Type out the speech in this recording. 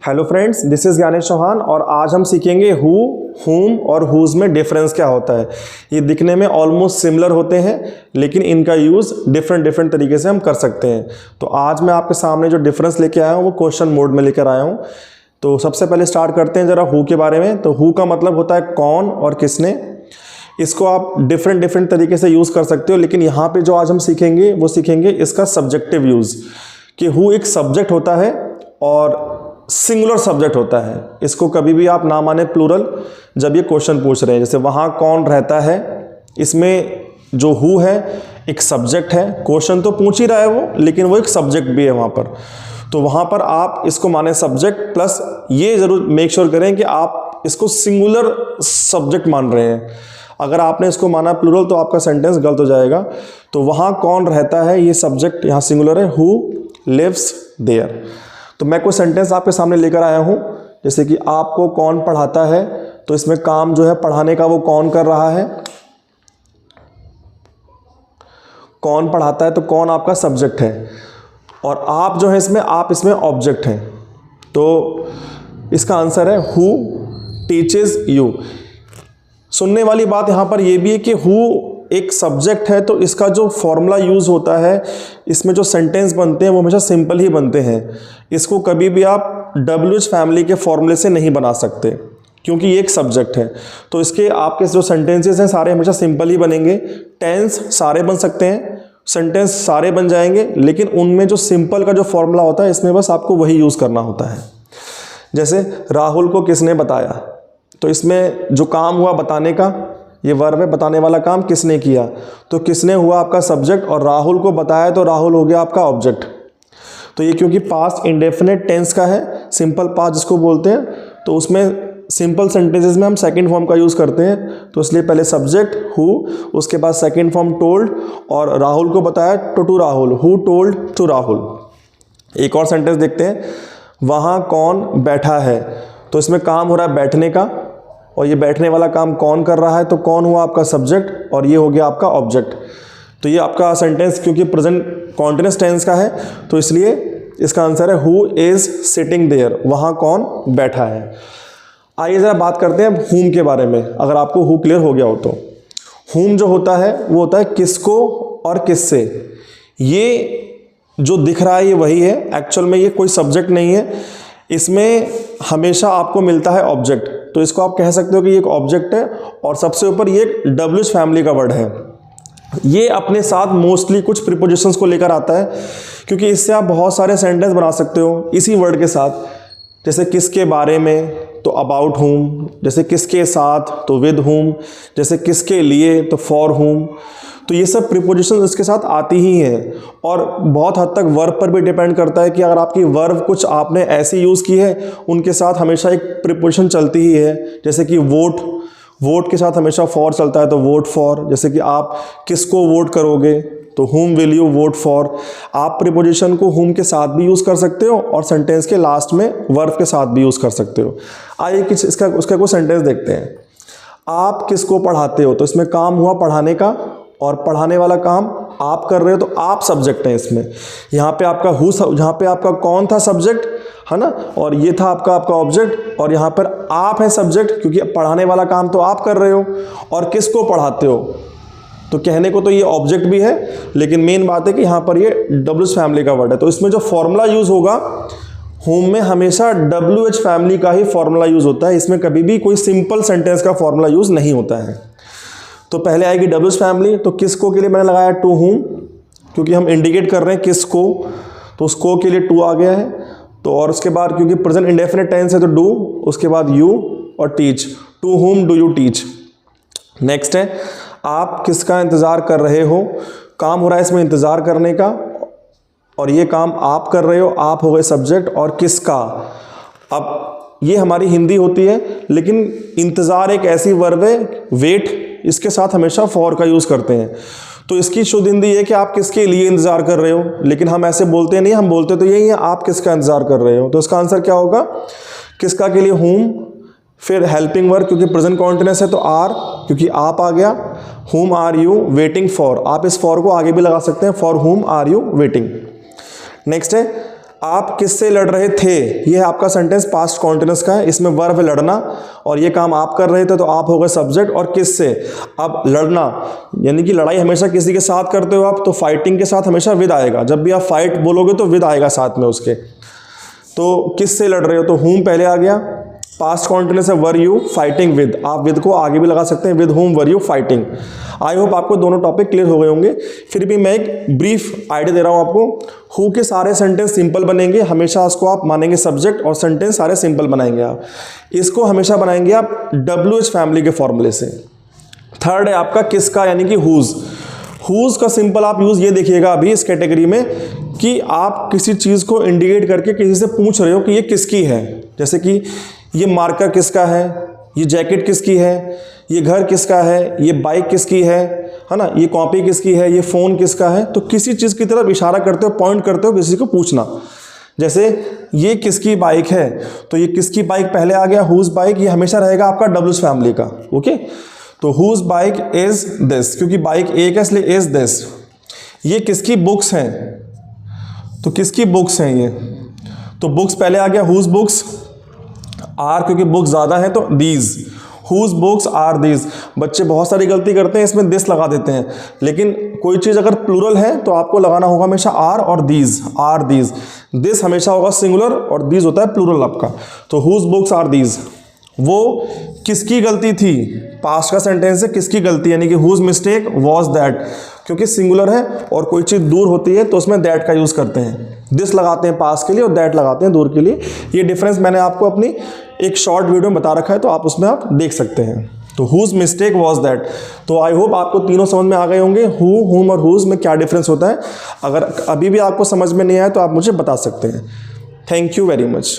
Hello friends, this is Gyanesh Chauhan और आज हम सीखेंगे हु, हुम और हुज में डिफरेंस क्या होता है। ये दिखने में ऑलमोस्ट सिमिलर होते हैं लेकिन इनका यूज़ डिफरेंट तरीके से हम कर सकते हैं। तो आज मैं आपके सामने जो डिफरेंस लेके आया हूँ वो क्वेश्चन मोड में लेकर आया हूँ। तो सबसे पहले स्टार्ट करते हैं ज़रा हु के बारे में। तो हु का मतलब होता है कौन और किसने। इसको आप डिफरेंट तरीके से यूज़ कर सकते हो, लेकिन यहाँ पे जो आज हम सीखेंगे वो सीखेंगे इसका सब्जेक्टिव यूज़, कि हु एक सब्जेक्ट होता है और सिंगुलर सब्जेक्ट होता है। इसको कभी भी आप ना माने प्लूरल जब ये क्वेश्चन पूछ रहे हैं। जैसे वहाँ कौन रहता है, इसमें जो हु है एक सब्जेक्ट है। क्वेश्चन तो पूछ ही रहा है वो, लेकिन वो एक सब्जेक्ट भी है वहाँ पर। तो वहाँ पर आप इसको माने सब्जेक्ट, प्लस ये ज़रूर मेक श्योर करें कि आप इसको सिंगुलर सब्जेक्ट मान रहे हैं। अगर आपने इसको माना प्लूरल तो आपका सेंटेंस गलत हो जाएगा। तो वहाँ कौन रहता है, ये सब्जेक्ट यहाँ सिंगुलर है, हु लिव्स देयर। तो मैं कोई सेंटेंस आपके सामने लेकर आया हूँ, जैसे कि आपको कौन पढ़ाता है। तो इसमें काम जो है पढ़ाने का वो कौन कर रहा है, कौन पढ़ाता है, तो कौन आपका सब्जेक्ट है और आप जो है इसमें आप इसमें ऑब्जेक्ट हैं। तो इसका आंसर है हु टीचेस यू। सुनने वाली बात यहाँ पर यह भी है कि हु एक सब्जेक्ट है तो इसका जो फॉर्मूला यूज़ होता है, इसमें जो सेंटेंस बनते हैं वो हमेशा सिंपल ही बनते हैं। इसको कभी भी आप WH फैमिली के फॉर्मूले से नहीं बना सकते, क्योंकि ये एक सब्जेक्ट है। तो इसके आपके जो सेंटेंसेस हैं सारे हमेशा सिंपल ही बनेंगे। टेंस सारे बन सकते हैं, सेंटेंस सारे बन जाएंगे, लेकिन उनमें जो सिंपल का जो फॉर्मूला होता है इसमें बस आपको वही यूज़ करना होता है। जैसे राहुल को किसने बताया, तो इसमें जो काम हुआ बताने का, ये वर्ब है, बताने वाला काम किसने किया, तो किसने हुआ आपका सब्जेक्ट और राहुल को बताया तो राहुल हो गया आपका ऑब्जेक्ट। तो ये क्योंकि पास्ट इंडेफिनिट टेंस का है, सिंपल पास्ट जिसको बोलते हैं, तो उसमें सिंपल सेंटेंसेस में हम सेकंड फॉर्म का यूज़ करते हैं। तो इसलिए पहले सब्जेक्ट हु, उसके बाद सेकंड फॉर्म टोल्ड, और राहुल को बताया तो to Rahul, who told to Rahul. एक और सेंटेंस देखते हैं, वहाँ कौन बैठा है। तो इसमें काम हो रहा है बैठने का, और ये बैठने वाला काम कौन कर रहा है, तो कौन हुआ आपका सब्जेक्ट और ये हो गया आपका ऑब्जेक्ट। तो ये आपका सेंटेंस क्योंकि प्रेजेंट कॉन्टिन्यूअस टेंस का है, तो इसलिए इसका आंसर है हु इज़ सिटिंग देयर, वहाँ कौन बैठा है। आइए ज़रा बात करते हैं हुम के बारे में, अगर आपको हु क्लियर हो गया हो तो। हुम जो होता है वो होता है किसको और किससे। ये जो दिख रहा है ये वही है, एक्चुअल में ये कोई सब्जेक्ट नहीं है, इसमें हमेशा आपको मिलता है ऑब्जेक्ट। तो इसको आप कह सकते हो कि ये एक ऑब्जेक्ट है और सबसे ऊपर ये एक WH फैमिली का वर्ड है। ये अपने साथ मोस्टली कुछ प्रीपोजिशंस को लेकर आता है, क्योंकि इससे आप बहुत सारे सेंटेंस बना सकते हो इसी वर्ड के साथ। जैसे किसके बारे में तो अबाउट हुम, जैसे किसके साथ तो विद हुम, जैसे किसके लिए तो फॉर हुम। तो ये सब प्रीपोजिशन इसके साथ आती ही हैं, और बहुत हद तक वर्ब पर भी डिपेंड करता है कि अगर आपकी वर्ब कुछ आपने ऐसी यूज़ की है, उनके साथ हमेशा एक प्रीपोजिशन चलती ही है। जैसे कि वोट, वोट के साथ हमेशा फॉर चलता है तो वोट फॉर। जैसे कि आप किसको वोट करोगे तो हुम विल यू वोट फॉर। आप प्रीपोजिशन को हुम के साथ भी यूज़ कर सकते हो और सेंटेंस के लास्ट में वर्ब के साथ भी यूज़ कर सकते हो। आइए किस उसका कोई सेंटेंस देखते हैं। आप किसको पढ़ाते हो, तो इसमें काम हुआ पढ़ाने का, और पढ़ाने वाला काम आप कर रहे हो तो आप सब्जेक्ट हैं इसमें। यहाँ पे आपका हु, यहाँ पे आपका कौन था सब्जेक्ट है ना, और ये था आपका ऑब्जेक्ट, और यहाँ पर आप है सब्जेक्ट, क्योंकि पढ़ाने वाला काम तो आप कर रहे हो। और किसको पढ़ाते हो, तो कहने को तो ये ऑब्जेक्ट भी है, लेकिन मेन बात है कि यहाँ पर ये WH फैमिली का वर्ड है। तो इसमें जो फॉर्मूला यूज़ होगा होम में, हमेशा WH फैमिली का ही फॉर्मूला यूज़ होता है। इसमें कभी भी कोई सिंपल सेंटेंस का फॉर्मूला यूज़ नहीं होता है। तो पहले आएगी WH फैमिली। तो किसको के लिए मैंने लगाया टू हुम, क्योंकि हम इंडिकेट कर रहे हैं किसको, तो उसको के लिए टू आ गया है। तो और उसके बाद क्योंकि प्रेजेंट इंडेफिनिट टेंस है तो डू, उसके बाद यू और teach, to whom do you teach. Next है आप किसका इंतज़ार कर रहे हो। काम हो रहा है इसमें इंतज़ार करने का, और ये काम आप कर रहे हो, आप हो गए सब्जेक्ट, और किसका। अब ये हमारी हिंदी होती है, लेकिन इंतज़ार एक ऐसी वर्ब है, वेट, इसके साथ हमेशा फॉर का यूज़ करते हैं। तो इसकी शुद्ध हिंदी है कि आप किसके लिए इंतज़ार कर रहे हो, लेकिन हम ऐसे बोलते नहीं, हम बोलते तो यही है आप किसका इंतज़ार कर रहे हो। तो इसका आंसर क्या होगा, किसका के लिए हुम, फिर हेल्पिंग वर्ब क्योंकि प्रेजेंट कॉन्टिन्यूअस है तो आर, क्योंकि आप आ गया, हुम आर यू वेटिंग फॉर। आप इस फॉर को आगे भी लगा सकते हैं, फॉर हुम आर यू वेटिंग। नेक्स्ट है आप किससे लड़ रहे थे, ये है आपका सेंटेंस पास्ट कॉन्टिन्यूअस का है, इसमें वर्ब है लड़ना, और ये काम आप कर रहे थे तो आप हो गए सब्जेक्ट, और किससे, अब लड़ना यानी कि लड़ाई हमेशा किसी के साथ करते हो आप, तो फाइटिंग के साथ हमेशा विद आएगा, जब भी आप फाइट बोलोगे तो विद आएगा साथ में उसके। तो किससे लड़ रहे हो, तो whom पहले आ गया, पास्ट कॉन्टिन्यूअस है वर यू फाइटिंग विद, आप विद को आगे भी लगा सकते हैं, with whom were you fighting. I hope आपको दोनों टॉपिक क्लियर हो गए होंगे। फिर भी मैं एक ब्रीफ आइडिया दे रहा हूं आपको। हु के सारे सेंटेंस सिंपल बनेंगे, हमेशा उसको आप मानेंगे सब्जेक्ट, और सेंटेंस सारे सिंपल बनाएंगे आप। इसको हमेशा बनाएंगे आप WH फैमिली के फॉर्मूले से। थर्ड है आपका किसका, यानी कि हुज। हुज का सिंपल आप यूज ये देखिएगा अभी इस कैटेगरी में कि आप किसी चीज़ को इंडिकेट करके किसी से पूछ रहे हो कि ये किसकी है, जैसे कि ये मार्कर किसका है, ये जैकेट किसकी है, ये घर किसका है, ये बाइक किसकी है ना, ये कॉपी किसकी है, ये फ़ोन किसका है। तो किसी चीज़ की तरफ इशारा करते हो, पॉइंट करते हो किसी को पूछना। जैसे ये किसकी बाइक है, तो ये किसकी बाइक पहले आ गया, हुज बाइक, ये हमेशा रहेगा आपका WH फैमिली का। ओके, तो हुज बाइक इज दिस, क्योंकि बाइक एक है इसलिए इज दिस। ये किसकी बुक्स हैं, तो किसकी बुक्स हैं ये, तो बुक्स पहले आ गया हुज बुक्स, आर क्योंकि बुक्स ज़्यादा है तो these, whose books are these. बच्चे बहुत सारी गलती करते हैं, इसमें दिस लगा देते हैं, लेकिन कोई चीज़ अगर प्लूरल है तो आपको लगाना होगा हमेशा आर और दीज, आर दीज। दिस हमेशा होगा सिंगुलर और दीज होता है प्लूरल आपका। तो हुज बुक्स आर दीज, वो किसकी गलती थी, पास्ट का सेंटेंस है किसकी गलती, यानी कि हुज मिस्टेक वॉज दैट, क्योंकि सिंगुलर है और कोई चीज़ दूर होती है तो उसमें दैट का यूज़ करते हैं, दिस लगाते हैं पास के लिए और दैट लगाते हैं दूर के लिए। ये डिफरेंस मैंने आपको अपनी एक शॉर्ट वीडियो में बता रखा है, तो आप उसमें आप देख सकते हैं। तो हुज मिस्टेक वॉज दैट। तो आई होप आपको तीनों समझ में आ गए होंगे, हु, हुम और हुज में क्या डिफरेंस होता है। अगर अभी भी आपको समझ में नहीं आया तो आप मुझे बता सकते हैं। Thank you very much.